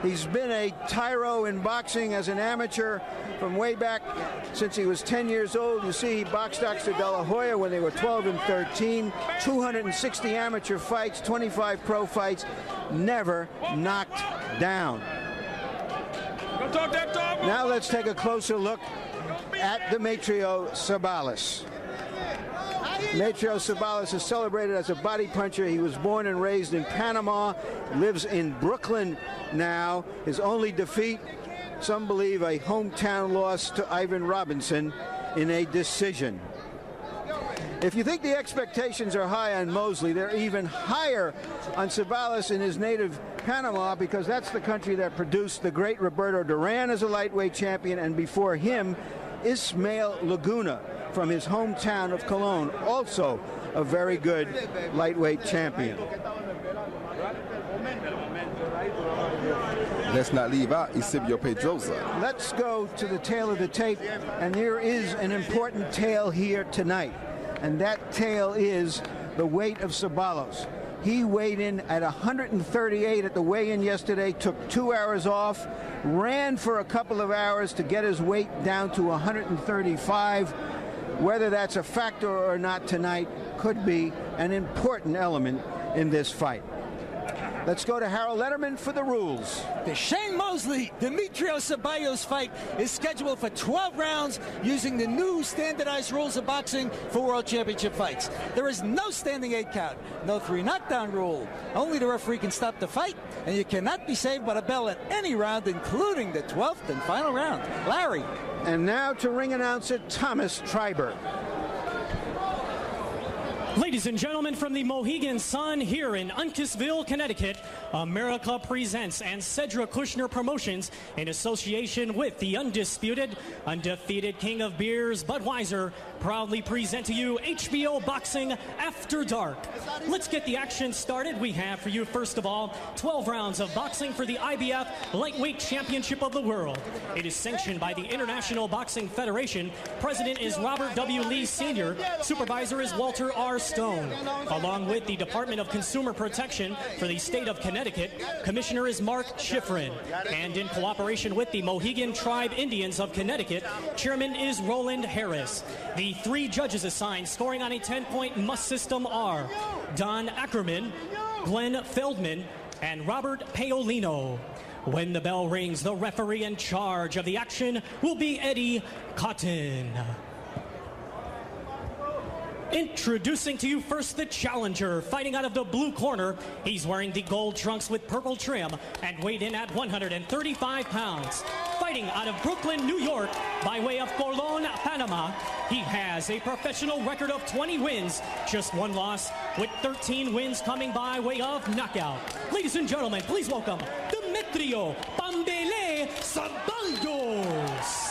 He's been a tyro in boxing as an amateur from way back since he was 10 years old. You see, he boxed Dr. De La Hoya when they were 12 and 13, 260 amateur fights, 25 pro fights, never knocked down. Now let's take a closer look at Demetrio Sabalas. Demetrio Sabalas is celebrated as a body puncher. He was born and raised in Panama, lives in Brooklyn now. His only defeat, some believe a hometown loss to Ivan Robinson in a decision. If you think the expectations are high on Mosley, they're even higher on Sabalas in his native Panama, because that's the country that produced the great Roberto Duran as a lightweight champion, and before him, Ismael Laguna from his hometown of Cologne, also a very good lightweight champion. Let's not leave out Eusebio Pedrosa. Let's go to the tail of the tape, and there is an important tale here tonight, and that tale is the weight of Sabalas. He weighed in at 138 at the weigh-in yesterday, took 2 hours off, ran for a couple of hours to get his weight down to 135. Whether that's a factor or not tonight could be an important element in this fight. Let's go to Harold Letterman for the rules. The Shane Mosley Demetrio Sabalas fight is scheduled for 12 rounds using the new standardized rules of boxing for World Championship fights. There is no standing 8 count, no 3 knockdown rule. Only the referee can stop the fight, and you cannot be saved by the bell at any round, including the 12th and final round. Larry. And now to ring announcer Thomas Treiber. Ladies and gentlemen, from the Mohegan Sun here in Uncasville, Connecticut, America Presents and Cedric Kushner Promotions, in association with the undisputed, undefeated king of beers, Budweiser, proudly present to you HBO Boxing After Dark. Let's get the action started. We have for you, first of all, 12 rounds of boxing for the IBF Lightweight Championship of the World. It is sanctioned by the International Boxing Federation. President is Robert W. Lee Sr. Supervisor is Walter R. Stone. Along with the Department of Consumer Protection for the state of Connecticut, Commissioner is Mark Schifrin. And in cooperation with the Mohegan Tribe Indians of Connecticut, Chairman is Roland Harris. The 3 judges assigned, scoring on a 10-point must system, are Don Ackerman, Glenn Feldman, and Robert Paolino. When the bell rings, the referee in charge of the action will be Eddie Cotton. Introducing to you first the challenger, fighting out of the blue corner. He's wearing the gold trunks with purple trim and weighed in at 135 pounds. Fighting out of Brooklyn, New York, by way of Colón, Panama, he has a professional record of 20 wins, just 1 loss, with 13 wins coming by way of knockout. Ladies and gentlemen, please welcome Demetrio Pambele Sabalas.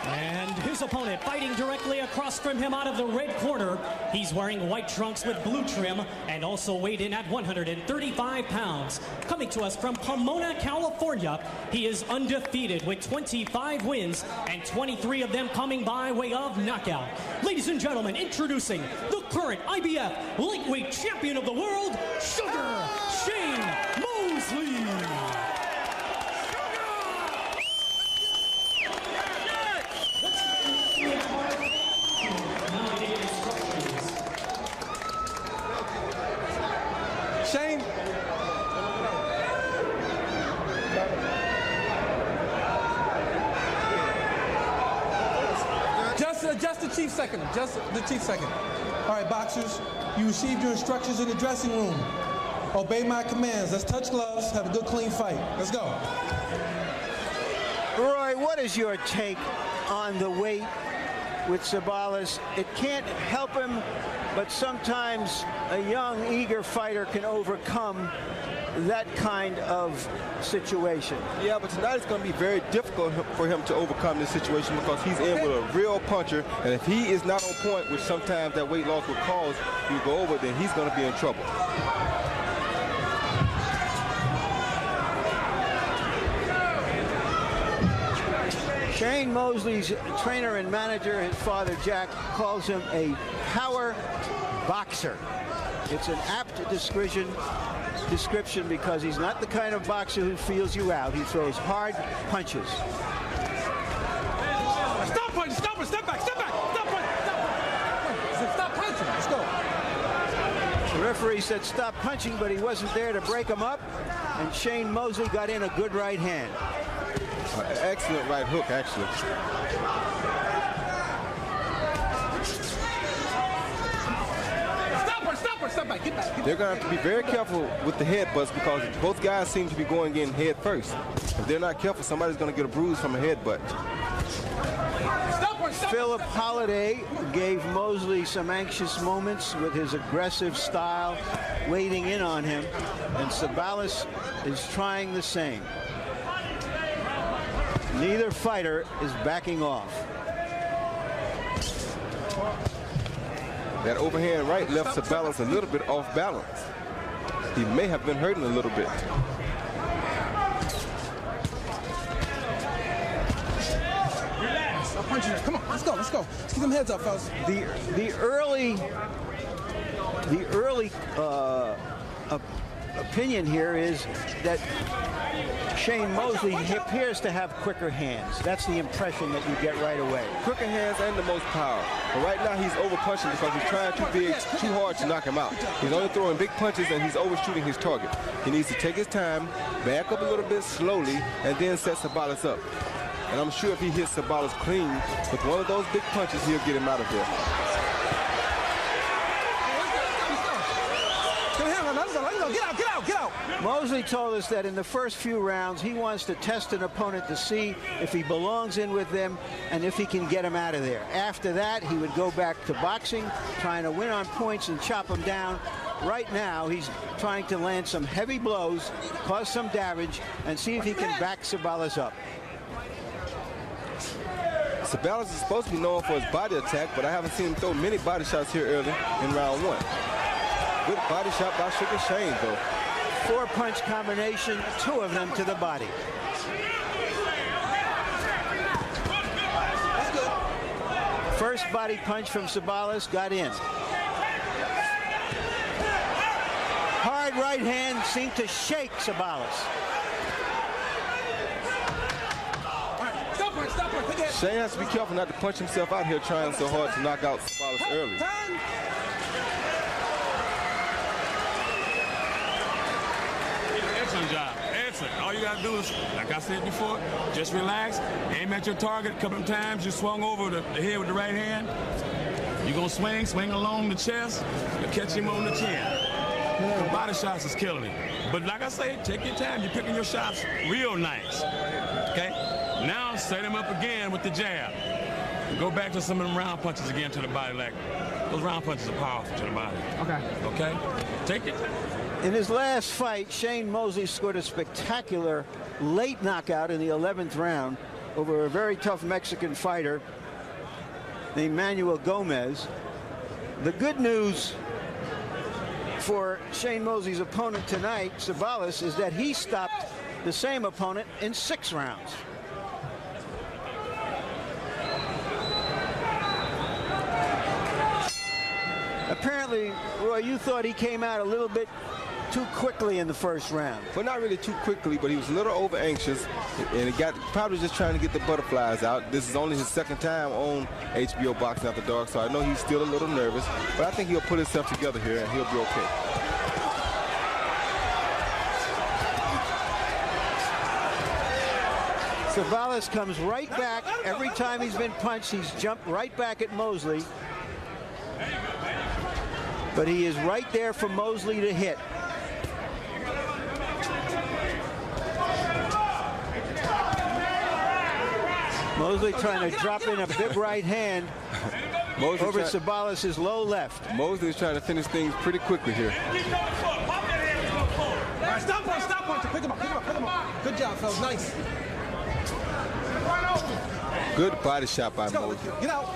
And his opponent, fighting directly across from him out of the red corner, he's wearing white trunks with blue trim and also weighed in at 135 pounds. Coming to us from Pomona, California, he is undefeated with 25 wins and 23 of them coming by way of knockout. Ladies and gentlemen, introducing the current IBF lightweight champion of the world, Sugar Shane Mosley. Shane. Just the chief second. Just the chief second. All right, boxers, you received your instructions in the dressing room. Obey my commands. Let's touch gloves. Have a good, clean fight. Let's go. Roy, what is your take on the weight with Sabalas? It can't help him, but sometimes a young, eager fighter can overcome that kind of situation. Yeah, but tonight it's going to be very difficult for him to overcome this situation because he's in with a real puncher, and if he is not on point, which sometimes that weight loss will cause you to go over, then he's going to be in trouble. Shane Mosley's trainer and manager, his father Jack, calls him a power boxer. It's an apt description because he's not the kind of boxer who feels you out. He throws hard punches. Stop punching, stop it, step back, step back, stop punching, stop punching. Stop punching, let's go. The referee said stop punching, but he wasn't there to break him up, and Shane Mosley got in a good right hand. Excellent right hook, actually. Step back, get back. They're going to have to be very careful with the headbutts because both guys seem to be going in head first. If they're not careful, somebody's going to get a bruise from a headbutt. Philip Holiday gave Mosley some anxious moments with his aggressive style, wading in on him, and Sabalas is trying the same. Neither fighter is backing off. That overhand right left Sabalas a little bit off balance. He may have been hurting a little bit. Relax. Stop punching it. Come on, let's go, let's go. Let's keep them heads up, fellas. The early opinion here is that Shane Mosley appears to have quicker hands. That's the impression that you get right away. Quicker hands and the most power. But right now he's over-punching because he's trying too hard to knock him out. He's only throwing big punches and he's overshooting his target. He needs to take his time, back up a little bit slowly, and then set Sabalas up. And I'm sure if he hits Sabalas clean with one of those big punches, he'll get him out of there. Get out. Mosley told us that in the first few rounds, he wants to test an opponent to see if he belongs in with them and if he can get him out of there. After that, he would go back to boxing, trying to win on points and chop him down. Right now, he's trying to land some heavy blows, cause some damage, and see if he can back Sabalas up. Sabalas is supposed to be known for his body attack, but I haven't seen him throw many body shots here early in round one. Good body shot by Sugar Shane, though. 4-punch combination, 2 of them to the body. That's good. First body punch from Sabalas got in. Hard right hand seemed to shake Sabalas. Shane has to be careful not to punch himself out here trying so hard to knock out Sabalas early. Excellent job. Excellent. All you got to do is, like I said before, just relax, aim at your target. A couple of times you swung over the head with the right hand. You're going to swing along the chest, and catch him on the chin. The body shots is killing him. But like I say, take your time. You're picking your shots real nice. Okay? Now set him up again with the jab. Go back to some of them round punches again to the body. Like those round punches are powerful to the body. Okay? Take it. In his last fight, Shane Mosley scored a spectacular late knockout in the 11th round over a very tough Mexican fighter named Manuel Gomez. The good news for Shane Mosley's opponent tonight, Sabalas, is that he stopped the same opponent in 6 rounds. Apparently, Roy, you thought he came out a little bit too quickly in the first round. Well, not really too quickly, but he was a little over anxious, and he got probably just trying to get the butterflies out. This is only his second time on HBO Boxing After Dark, so I know he's still a little nervous, but I think he'll put himself together here and he'll be okay. Sabalas comes right back. Every time he's been punched, he's jumped right back at Mosley. But he is right there for Mosley to hit. Mosley trying to drop in a big right hand over Sabalas' low left. Mosley is trying to finish things pretty quickly here. Stop punch. Pick him up. Good job, fellas. Nice. Good body shot by Mosley. Get out.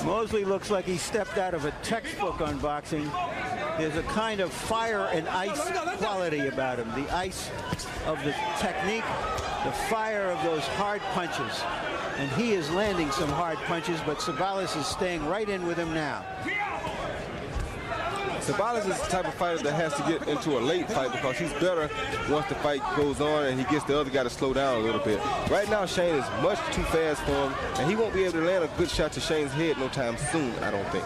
Mosley looks like he stepped out of a textbook on boxing. There's a kind of fire and ice quality about him. The ice of the technique the fire of those hard punches. And he is landing some hard punches, but Sabalas is staying right in with him now. Sabalas is the type of fighter that has to get into a late fight because he's better once the fight goes on and he gets the other guy to slow down a little bit. Right now, Shane is much too fast for him, and he won't be able to land a good shot to Shane's head no time soon, I don't think.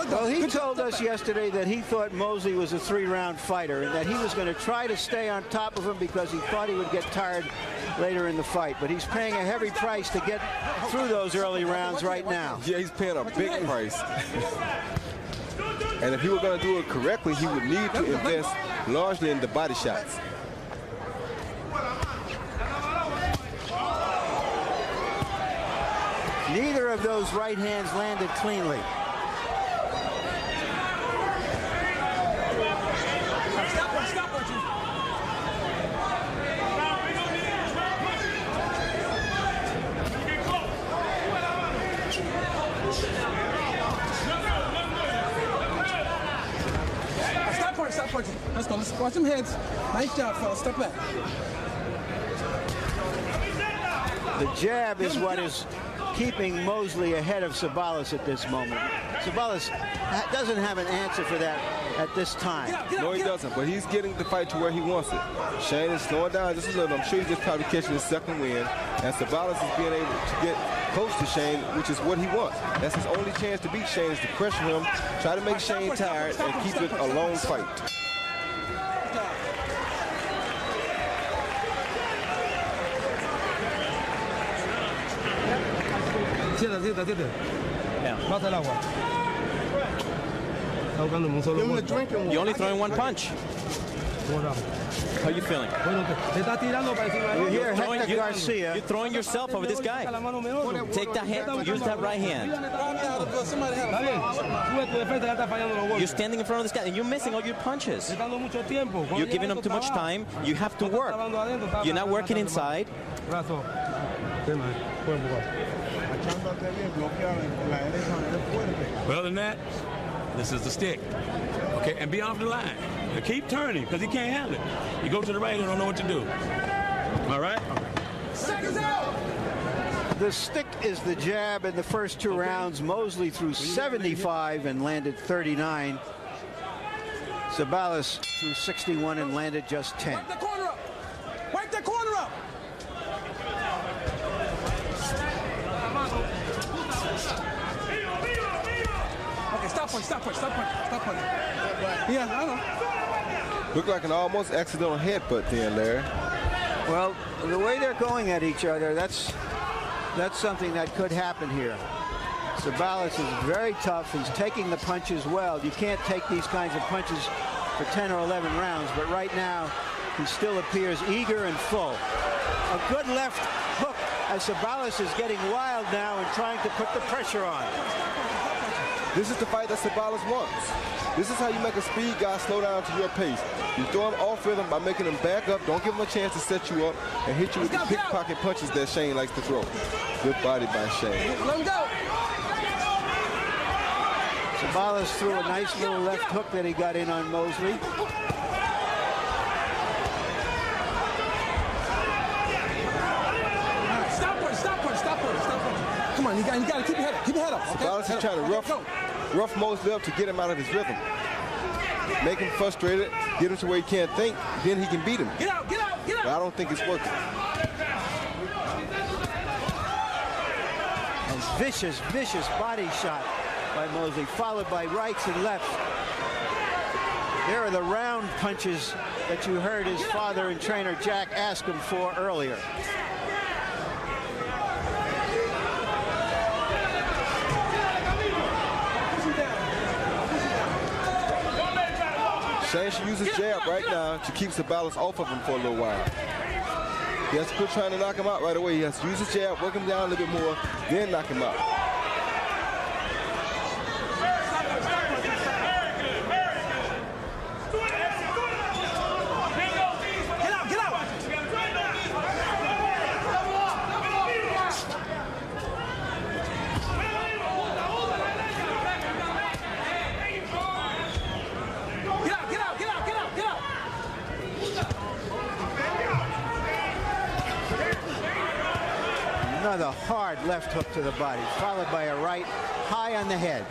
Well, he told us yesterday that he thought Mosley was a 3-round fighter and that he was going to try to stay on top of him because he thought he would get tired later in the fight. But he's paying a heavy price to get through those early rounds right now. Yeah, he's paying a big price. And if he were going to do it correctly, he would need to invest largely in the body shots. Neither of those right hands landed cleanly. Stop punching. Let's go. Let's watch them heads. Nice job, fellas. Step back. The jab is what is keeping Mosley ahead of Sabalas at this moment. Sabalas doesn't have an answer for that at this time. No, he doesn't, but he's getting the fight to where he wants it. Shane is slowing down just a little. I'm sure he's just probably catching his second win. And Sabalas is being able to get close to Shane, which is what he wants. That's his only chance to beat Shane, is to pressure him, try to make Shane tired, and keep it a long fight. You're only throwing one punch. How are you feeling? You hear Hector Garcia. You're throwing yourself over this guy. Take that hand. Use that right hand. You're standing in front of this guy and you're missing all your punches. You're giving him too much time. You have to work. You're not working inside. Well, than that, this is the stick. Okay, and be off the line. Now keep turning, because he can't handle it. You go to the right and don't know what to do. All right? Seconds out! The stick is the jab in the first 2 rounds. Mosley threw 75 and landed 39. Sabalas threw 61 and landed just 10. Wipe the corner up! Wipe the corner up! Okay, stop punch, stop punch, stop punch, stop punch. Yeah, I know. Looked like an almost accidental headbutt then, Larry. Well, the way they're going at each other, that's something that could happen here. Sabalas is very tough. He's taking the punches well. You can't take these kinds of punches for 10 or 11 rounds, but right now he still appears eager and full. A good left hook as Sabalas is getting wild now and trying to put the pressure on. This is the fight that Sabalas wants. This is how you make a speed guy slow down to your pace. You throw him off rhythm by making him back up. Don't give him a chance to set you up and hit you with the pickpocket punches that Shane likes to throw. Good body by Shane. Let him go. Sabalas threw a nice little left hook that he got in on Mosley. Stop punch, stop punch, stop punch, stop punch. Come on, you got to keep your head up. Keep your head up. Okay? Sabalas is trying to rough Mosley up to get him out of his rhythm. Make him frustrated, get him to where he can't think, then he can beat him. Get out, get out, get out. But I don't think it's working. A vicious, vicious body shot by Mosley, followed by rights and lefts. There are the round punches that you heard his father and trainer Jack ask him for earlier. Shane should use his jab right now to keep Sabalas off of him for a little while. He has to quit trying to knock him out right away. He has to use his jab, work him down a little bit more, then knock him out. Another hard left hook to the body, followed by a right high on the head.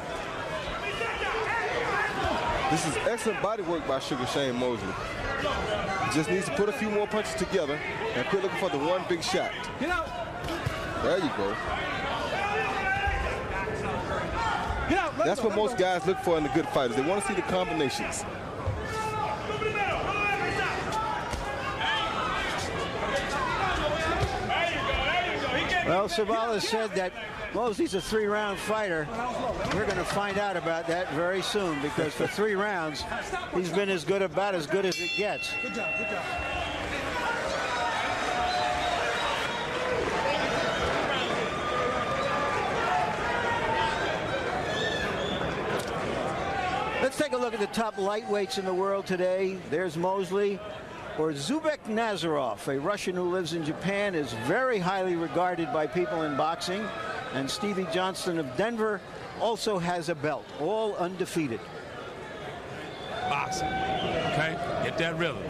This is excellent body work by Sugar Shane Mosley. He just needs to put a few more punches together and quit looking for the one big shot. Get out. There you go. Get out. That's what most guys look for in the good fighters. They want to see the combinations. Well, Sabalas said that Mosley's a 3-round fighter. We're going to find out about that very soon, because for 3 rounds, he's been about as good as it gets. Good job. Good job. Let's take a look at the top lightweights in the world today. There's Mosley. Or Zubek Nazarov, a Russian who lives in Japan, is very highly regarded by people in boxing. And Stevie Johnston of Denver also has a belt, all undefeated. Boxing. Okay? Get that rhythm.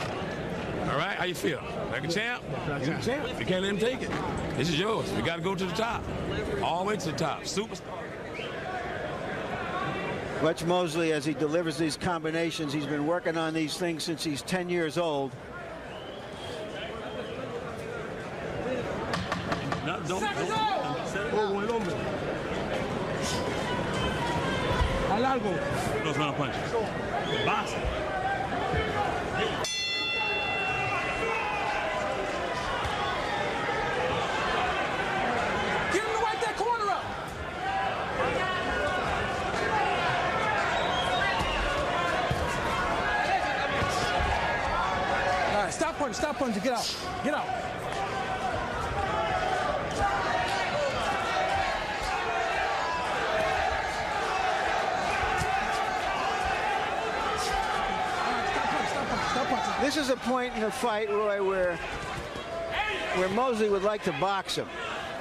All right? How you feel? Like a champ? You can't let him take it. This is yours. We got to go to the top. All the way to the top. Superstar. Watch Mosley as he delivers these combinations. He's been working on these things since he's 10 years old. Don't. Those round punches. Boxing. Get him to wipe that corner up. All right, stop punching, get out. Get out. This is a point in the fight, Roy, where Mosley would like to box him.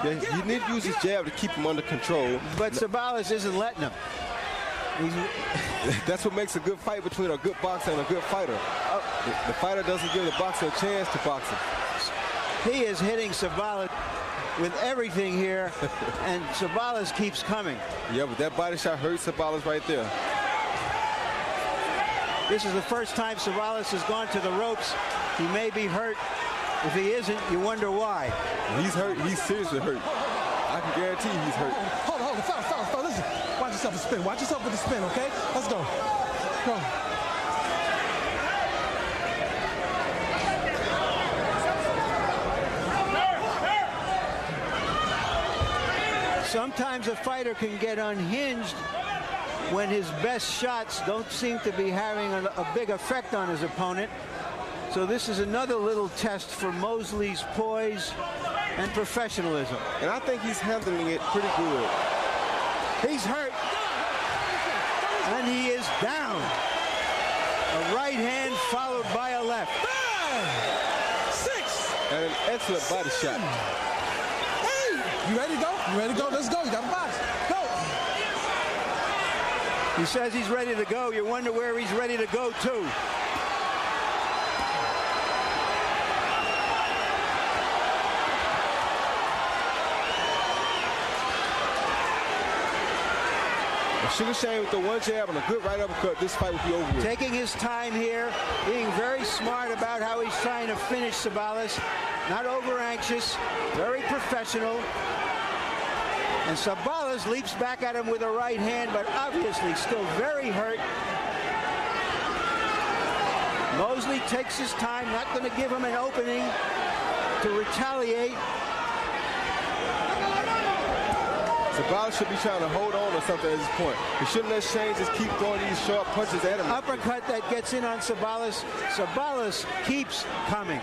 Yeah, you need to use his jab to keep him under control. But Sabalas isn't letting him. That's what makes a good fight between a good boxer and a good fighter. The fighter doesn't give the boxer a chance to box him. He is hitting Sabalas with everything here, and Sabalas keeps coming. Yeah, but that body shot hurts Sabalas right there. This is the first time Sabalas has gone to the ropes. He may be hurt. If he isn't, you wonder why. He's hurt. He's seriously hurt. I can guarantee he's hurt. Hold on. Fella, listen. Watch yourself a spin. Watch yourself with the spin, okay? Let's go. Go. Sometimes a fighter can get unhinged when his best shots don't seem to be having a big effect on his opponent. So this is another little test for Mosley's poise and professionalism. And I think he's handling it pretty good. He's hurt. And he is down. A right hand followed by a left. 5, 6. And an excellent body shot. Hey, you ready to go? You ready to go? Let's go. You got to box. Go. He says he's ready to go. You wonder where he's ready to go to. Sugar Shane with the one jab and a good right uppercut, this fight would be over with. Taking his time here, being very smart about how he's trying to finish Sabalas. Not over anxious, very professional. And Sabalas leaps back at him with a right hand, but obviously still very hurt. Mosley takes his time, not going to give him an opening to retaliate. Sabalas should be trying to hold on or something at this point. He shouldn't let Shane just keep throwing these sharp punches at him. Uppercut that gets in on Sabalas. Sabalas keeps coming.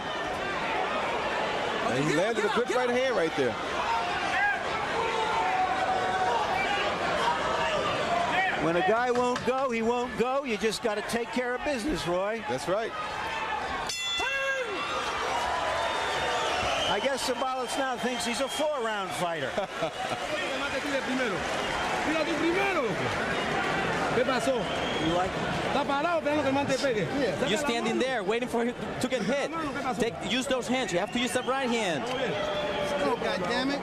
And he landed a good right hand right there. When a guy won't go, he won't go. You just got to take care of business, Roy. That's right. I guess Sabalas now thinks he's a 4-round fighter. You like You're standing there waiting for him to get hit. Use those hands. You have to use the right hand. Oh, God damn it.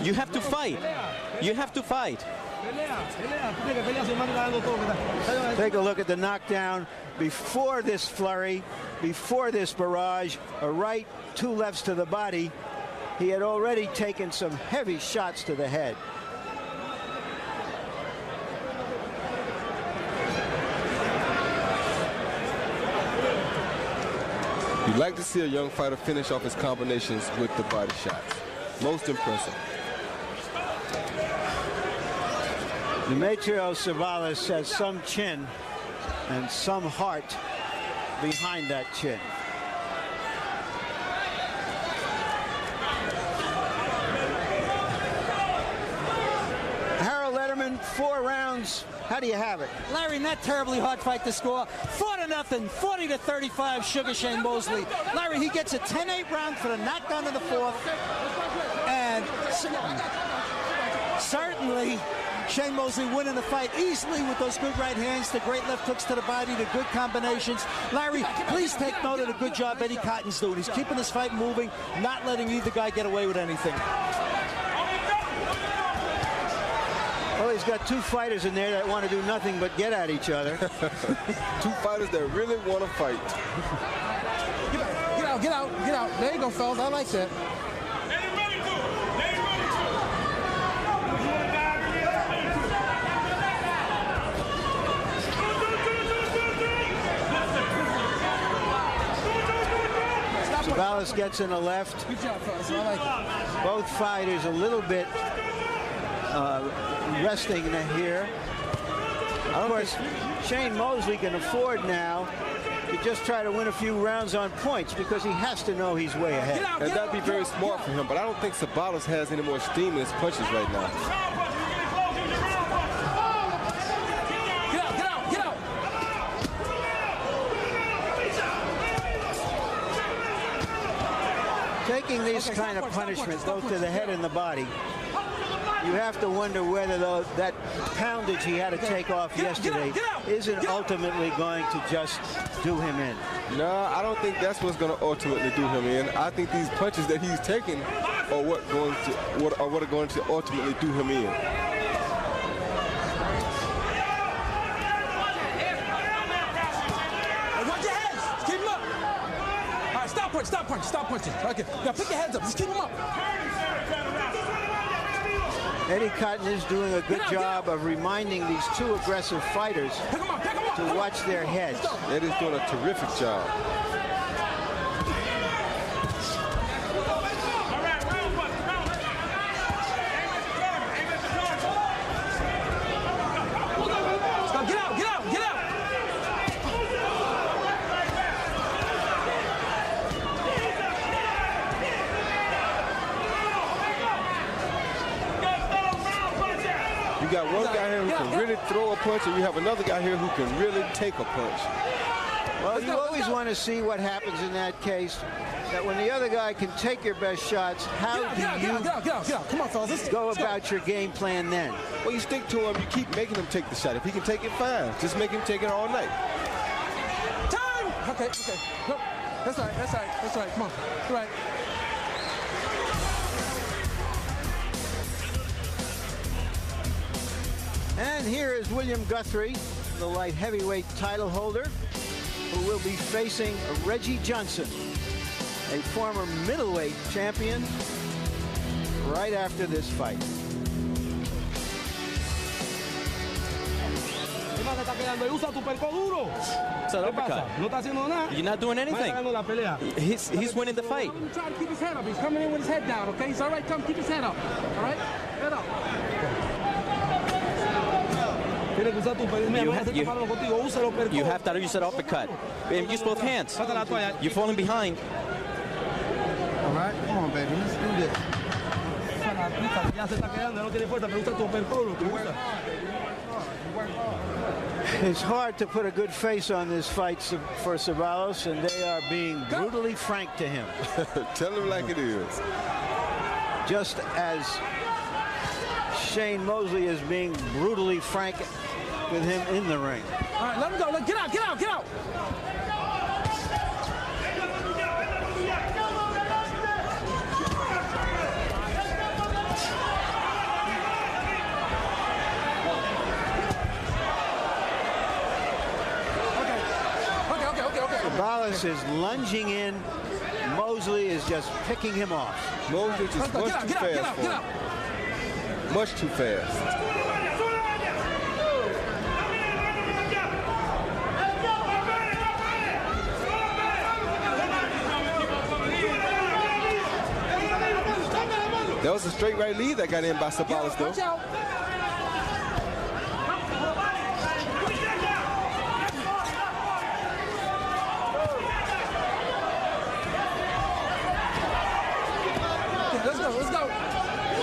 You have to fight. You have to fight. Take a look at the knockdown before this flurry, before this barrage. A right, two lefts to the body. He had already taken some heavy shots to the head. You'd like to see a young fighter finish off his combinations with the body shots. Most impressive. Demetrios Savalas has some chin and some heart behind that chin. Harold Letterman, 4 rounds. How do you have it? Larry, not terribly hard fight to score. 4-0, 40-35, Sugar Shane Mosley. Larry, he gets a 10-8 round for the knockdown in the 4th. And certainly Shane Mosley winning the fight easily with those good right hands, the great left hooks to the body, the good combinations. Larry, please take note of the good job Eddie Cotton's doing. He's keeping this fight moving, not letting either guy get away with anything. Well, he's got 2 fighters in there that want to do nothing but get at each other. 2 fighters that really want to fight. Get out, get out, get out. There you go, fellas. I like that. Savalas gets in the left. Good job, fellas. I like it. Both fighters a little bit resting here. Of course, Shane Mosley can afford now to just try to win a few rounds on points because he has to know he's way ahead. And that'd be very smart for him, but I don't think Savalas has any more steam in his punches right now. Get out, get out, get out. Taking these kind of punishments, both to the head and the body, you have to wonder whether that poundage he had to take off yesterday isn't ultimately going to just do him in. No, I don't think that's what's going to ultimately do him in. I think these punches that he's taking are what are going to ultimately do him in. Watch your heads. Keep him up. All right, stop punching, stop punching, stop punching. Okay, now pick your heads up. Just keep him up. Eddie Cotton is doing a good job of reminding these 2 aggressive fighters to watch their heads. Eddie's doing a terrific job. Get out, get out, get out. You got one guy here who can really throw a punch, and you have another guy here who can really take a punch. Well, you always want to see what happens in that case, that when the other guy can take your best shots, how do you Come on, fellas. go about your game plan then? Well, you stick to him. You keep making him take the shot. If he can take it, fine. Just make him take it all night. Time! Okay, okay. No, that's all right, that's all right, that's all right. Come on. All right. And here is William Guthrie, the light heavyweight title holder, who will be facing Reggie Johnson, a former middleweight champion, right after this fight. It's an uppercut. You're not doing anything. He's winning the fight. I'm trying to keep his head up. He's coming in with his head down, okay? He's all right. Come, keep his head up. All right? Head up. You have to use that uppercut. And use both hands. You're falling behind. All right? Come on, baby. Let's do this. It's hard to put a good face on this fight for Savalas, and they are being brutally frank to him. Tell him like it is. Just as Shane Mosley is being brutally frank with him in the ring. All right, let him go. Get out, get out, get out. Sabalas is lunging in. Mosley is just picking him off. Mosley is much too fast for him. Much too fast. That was a straight right lead that got in by Sabalas, though. Let's go.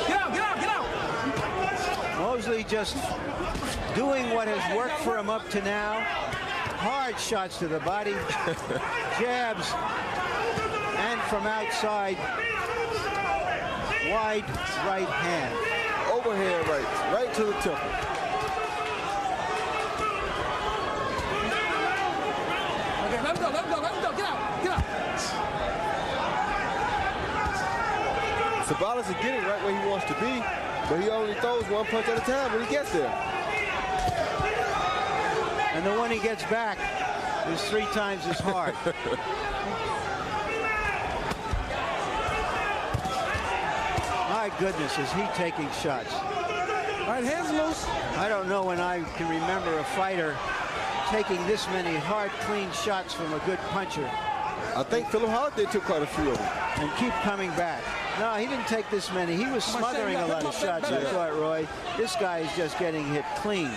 Get out. Mosley just doing what has worked for him up to now. Hard shots to the body, jabs, and from outside, wide right hand. Overhand right to the temple. Okay, let him go. Get out. Sabalas is getting right where he wants to be, but he only throws one punch at a time when he gets there. And the one he gets back is 3 times as hard. My goodness, is he taking shots. All right, hands loose. I don't know when I can remember a fighter taking this many hard, clean shots from a good puncher. I think Philip Holiday took quite a few of them. And keep coming back. No, he didn't take this many. He was smothering a lot of shots, I thought, Roy. This guy is just getting hit clean.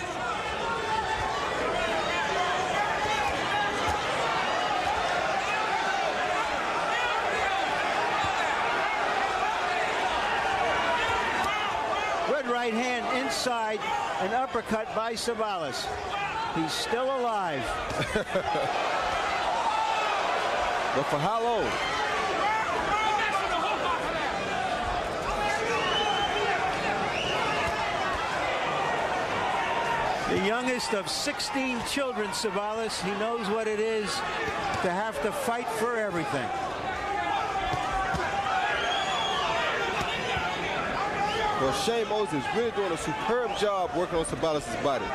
Good right hand inside, an uppercut by Sabalas. He's still alive. But for how long? The youngest of 16 children, Sabalas. He knows what it is to have to fight for everything. Well, Shane Mosley is really doing a superb job working on Sabalas' body.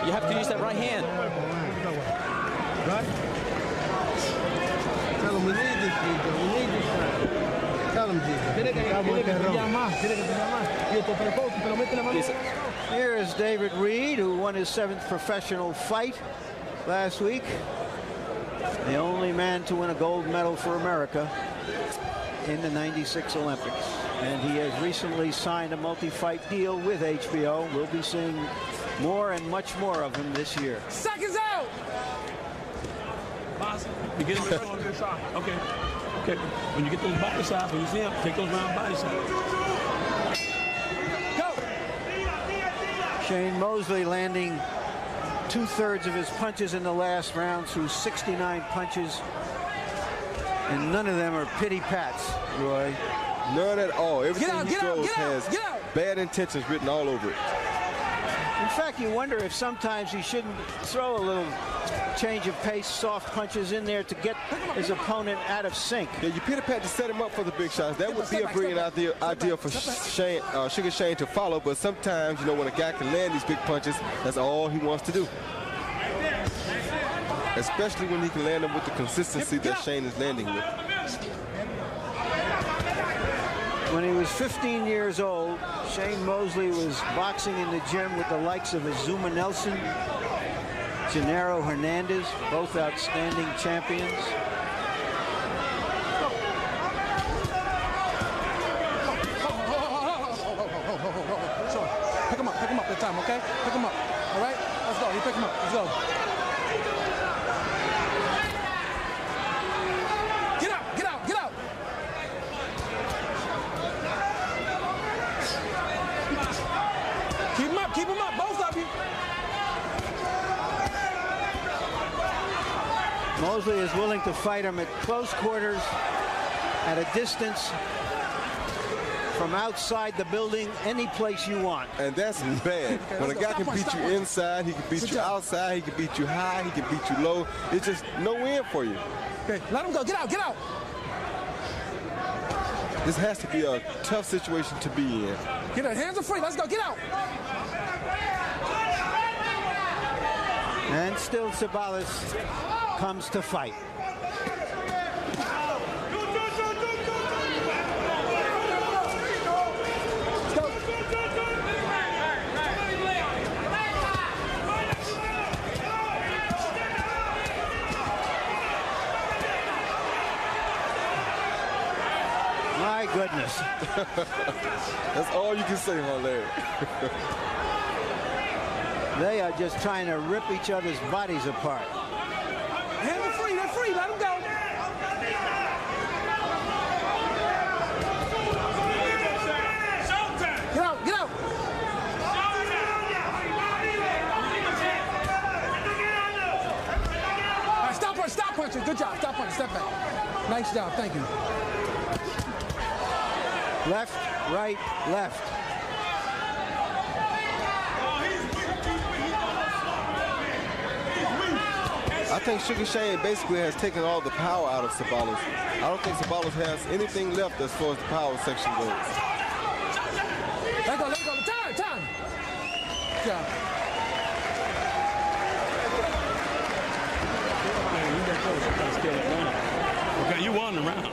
You have to use that right hand. Right? Tell him we need this, Gigi. We need this time. Tell him, Gigi. Here is David Reed, who won his 7th professional fight last week. The only man to win a gold medal for America in the '96 Olympics. And he has recently signed a multi-fight deal with HBO. We'll be seeing more and much more of him this year. Seconds out! You get him on your side. Okay. When you get those body shots, when you see him, take those round body shots. Go! Shane Mosley landing 2/3 of his punches in the last round through 69 punches. And none of them are pity pats, Roy. None at all. Everything he throws has get out. bad intentions written all over it. In fact, you wonder if sometimes he shouldn't throw a little change of pace, soft punches in there to get his opponent out of sync. Yeah, you pity pat to set him up for the big shots. That would be a brilliant idea for Sugar Shane to follow, but sometimes, you know, when a guy can land these big punches, that's all he wants to do. Especially when he can land them with the consistency that Shane is landing with. When he was 15 years old, Shane Mosley was boxing in the gym with the likes of Azuma Nelson, Gennaro Hernandez, both outstanding champions. Pick him up that time, okay? Pick him up, all right? Let's go, you pick him up, let's go. Get out! Keep him up, both of you. Mosley is willing to fight him at close quarters, at a distance. from outside the building any place you want. And that's bad. When a guy can beat you inside, he can beat you outside, he can beat you high, he can beat you low. It's just no win for you. Okay, let him go. Get out, get out. This has to be a tough situation to be in. Get out. Hands are free. Let's go. Get out. And still Sabalas comes to fight. My goodness. That's all you can say, Larry. They are just trying to rip each other's bodies apart. Hands are free. They're free. Let them go. Get out. Get out. All right, stop punch. Stop punching. Good job. Stop punching. Step back. Nice job. Thank you. Left, right, left. I think Sugar Shane basically has taken all the power out of Sabalas. I don't think Sabalas has anything left as far as the power section goes. Let go. Time. Good job. Okay, you won the round.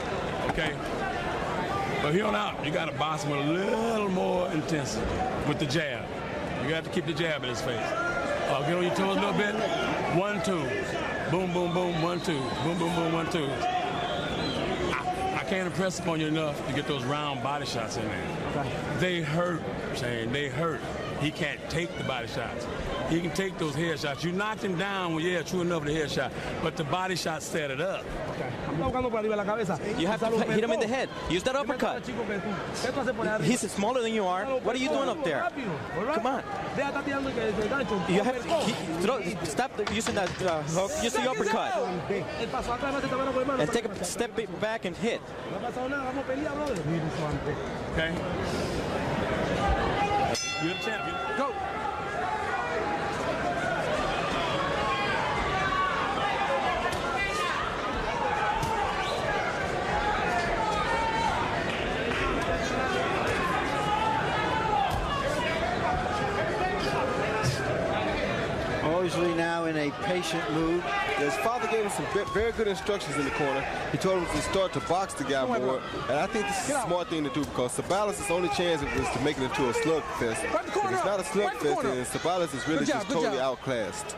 Okay. But here on out, you got to box him with a little more intensity with the jab. You got to keep the jab in his face. Get on your toes a little bit. 1, 2. Boom, boom, boom. 1, 2. Boom, boom, boom. 1, 2. I can't impress upon you enough to get those round body shots in there. Okay. They hurt, Shane. They hurt. He can't take the body shots. He can take those head shots. You knocked him down, well, yeah, true enough, the head shot. But the body shot set it up. You have to hit him in the head. Use that uppercut. He's smaller than you are. What are you doing up there? Come on. You have to stop using that hook. Use the uppercut. And take a step back and hit. Okay. You're the champion. Go. Mosley now in a patient mood. His father gave him some very good instructions in the corner. He told him to start to box the guy more. And I think this is a smart thing to do because Sabalas' only chance is to make it into a slugfest. If it's not a slugfest, then Sabalas is really just totally outclassed.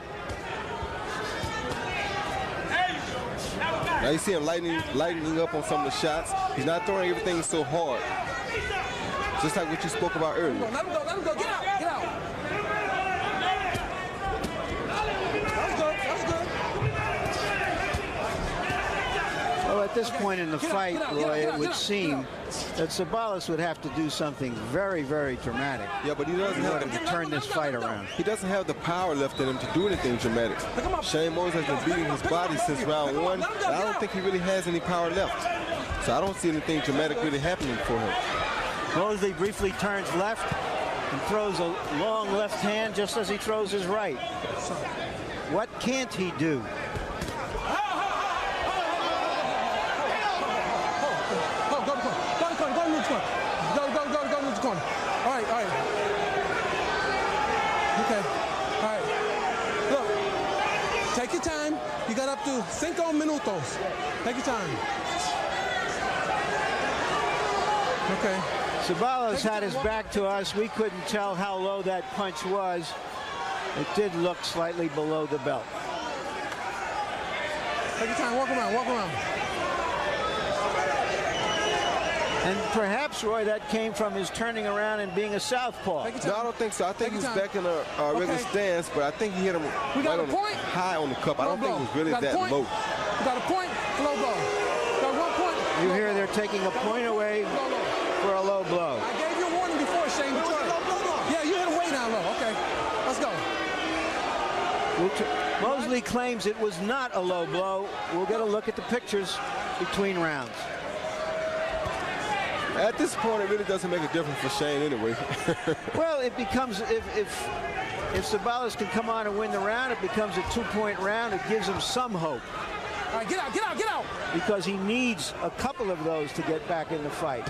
Now you see him lightening up on some of the shots. He's not throwing everything so hard. Just like what you spoke about earlier. Let him go. Get out. Get out. Well, at this point in the fight, Roy, it would seem that Sabalas would have to do something very, very dramatic. Yeah, but he doesn't have to turn this fight around. He doesn't have the power left in him to do anything dramatic. Shane Mosley has been beating his body since round 1. But I don't think he really has any power left. So I don't see anything dramatic really happening for him. Mosley briefly turns left and throws a long left hand just as he throws his right. What can't he do? Corner. All right. Okay. All right. Look, take your time. You got up to 5 minutos. Take your time. Okay. Sabalas had his back to us. We couldn't tell how low that punch was. It did look slightly below the belt. Take your time. Walk around. And perhaps, Roy, that came from his turning around and being a southpaw. No, I don't think so. I think he's back in a regular stance, but I think he hit him high on the cup. I don't think it was really that low. You got a point, low blow. Got 1 point. You hear they're taking a point away for a low blow. I gave you a warning before, Shane. Yeah, you hit him way down low. Okay, let's go. Mosley claims it was not a low blow. We'll get a look at the pictures between rounds. At this point, it really doesn't make a difference for Shane anyway. Well, it becomes, if Sabalos can come on and win the round, it becomes a 2-point round. It gives him some hope. All right, get out, get out, get out. Because he needs a couple of those to get back in the fight.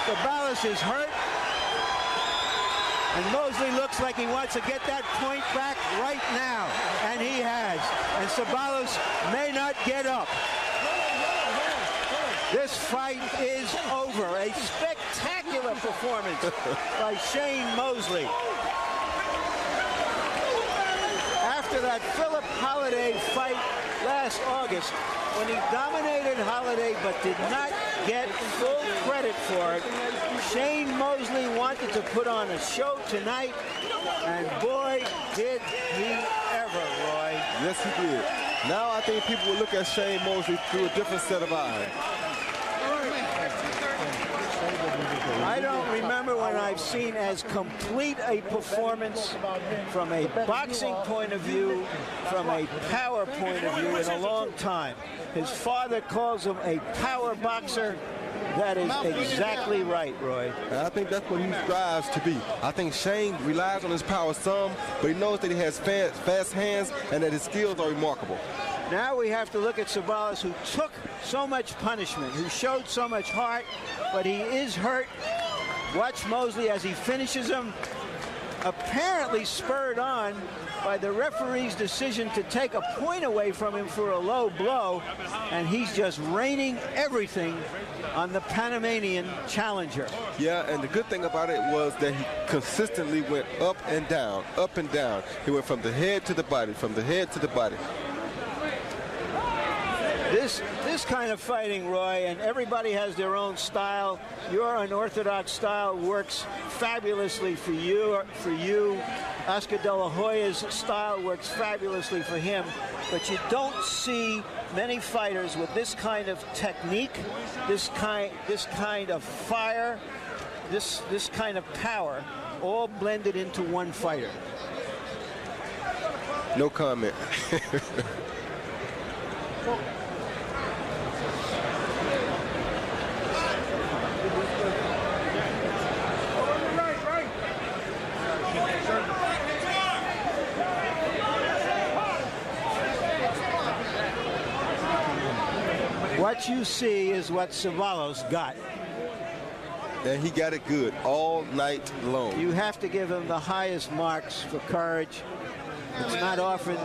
Sabalos is hurt. And Mosley looks like he wants to get that point back right now. And he has. And Sabalos may not get up. This fight is over. A spectacular performance by Shane Mosley. After that Philip Holliday fight last August, when he dominated Holliday but did not get full credit for it, Shane Mosley wanted to put on a show tonight, and boy, did he ever, Roy. Yes, he did. Now I think people will look at Shane Mosley through a different set of eyes. I don't remember when I've seen as complete a performance from a boxing point of view, from a power point of view in a long time. His father calls him a power boxer. That is exactly right, Roy. And I think that's what he strives to be. I think Shane relies on his power some, but he knows that he has fast hands and that his skills are remarkable. Now we have to look at Sabalos, who took so much punishment, who showed so much heart, but he is hurt. Watch Mosley as he finishes him, apparently spurred on by the referee's decision to take a point away from him for a low blow, and he's just raining everything on the Panamanian challenger. Yeah, and the good thing about it was that he consistently went up and down, up and down. He went from the head to the body, from the head to the body. This kind of fighting, Roy, and everybody has their own style. Your unorthodox style works fabulously for you. Oscar De La Hoya's style works fabulously for him. But you don't see many fighters with this kind of technique, this kind of fire, this kind of power, all blended into one fighter. No comment. What you see is what Sabalos got. And he got it good all night long. You have to give him the highest marks for courage. It's not often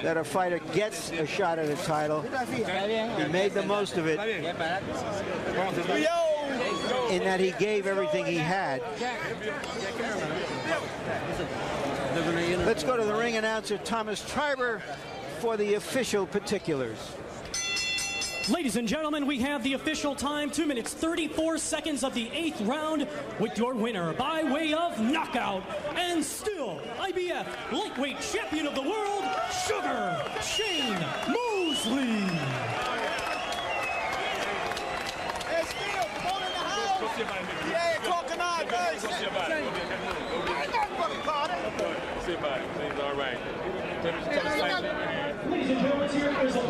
that a fighter gets a shot at a title. He made the most of it in that he gave everything he had. Let's go to the ring announcer, Thomas Triber, for the official particulars. Ladies and gentlemen, we have the official time, 2 minutes, 34 seconds of the 8th round, with your winner by way of knockout, and still IBF lightweight champion of the world, Sugar Shane Mosley. Yeah, coconut, guys. All right. Ladies and gentlemen, here is a